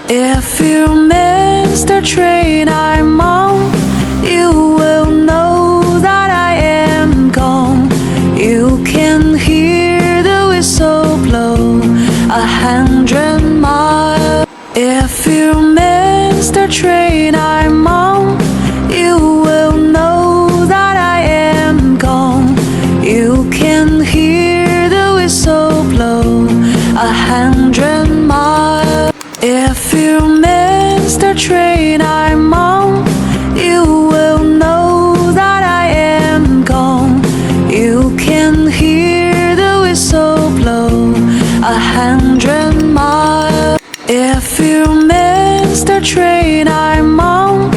If you miss the train I'm on, you will know that I am gone. You can hear the whistle blow 100 miles. If you miss the train I'm on, you will know that I am gone. You can hear the whistle blow 100 miles. If you miss the train I'm on, you will know that I am gone. You can hear the whistle blow 100 miles. If you miss the train I'm on,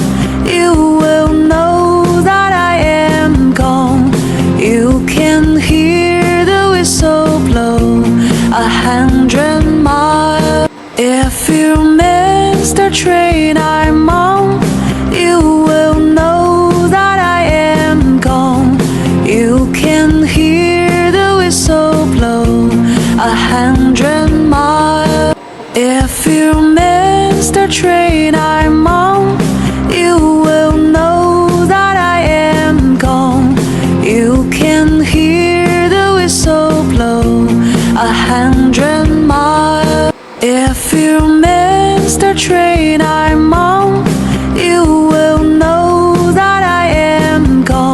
you will know that I am gone. You can hear the whistle blow 100 miles. If you miss the train I'm on, you will know that I am gone. You can hear the whistle blow 100 miles. If you miss the train I'm on, you will know that I am gone. You can hear the whistle blow 100 miles. If you miss the train I'm on, you will know that I am gone. You can hear the whistle blow 100 miles. If you miss the train I'm on, you will know that I am gone.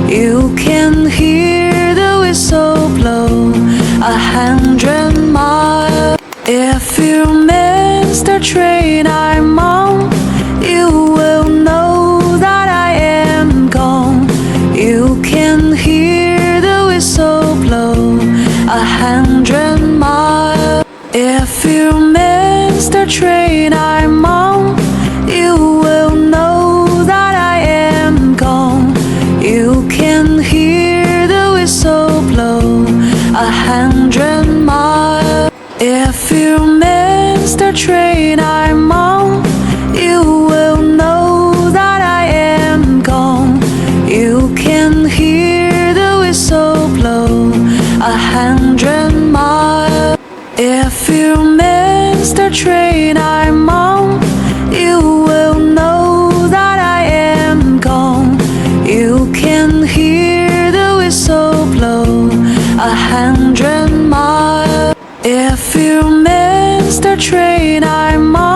You can hear the whistle blow 100 miles. If you miss the train I'm on, you will know that I am gone. You can hear the whistle blow 100 miles. If you miss the train I'm on, you will know that I am gone. You can hear the whistle blow 100 miles. If you miss the train I'm on, you will know that I am gone. You can hear the whistle blow 100 miles. If you miss the train I'm on, you will know that I am gone. You can hear the whistle blow 100 miles. If you miss the train I'm on, you will know that I am gone. You can hear the whistle blow 100 miles. If you miss the train I'm on, you will know that I am gone. You can hear the whistle blow 100 miles. If you miss the train I'm on, you will know that I am gone. You can hear the whistle blow 100 miles. If you miss the train I'm on, you will know that I am gone. You can hear the whistle blow 100 miles. If you miss the train I'm on, you will know that I am gone. You can hear the whistle blow 100 miles. If you miss the train I'm on,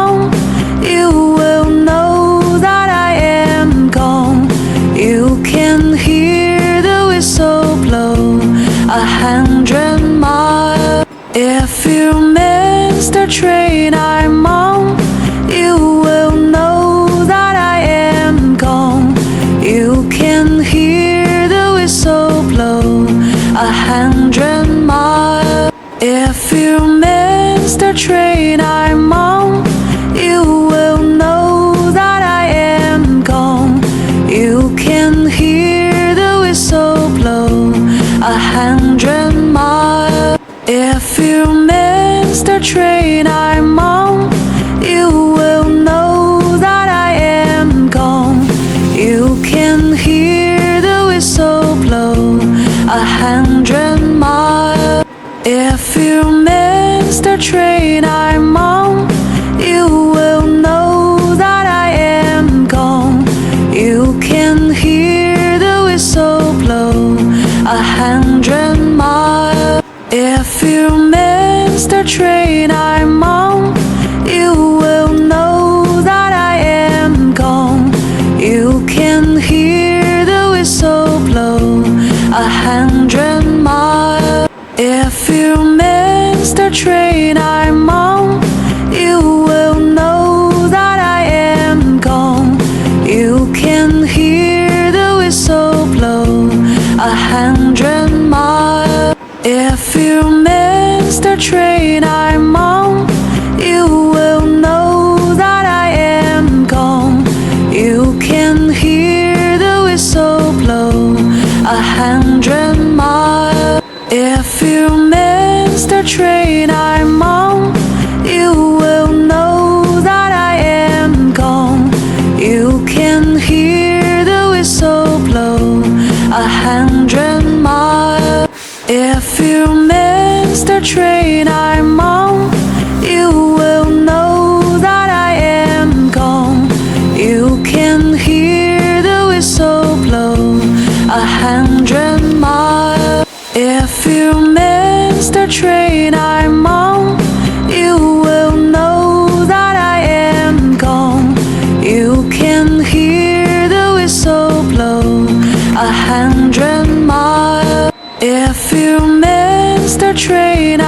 If you miss the train I'm on, you will know that I am gone. You can hear the whistle blow 100 miles. If you miss the train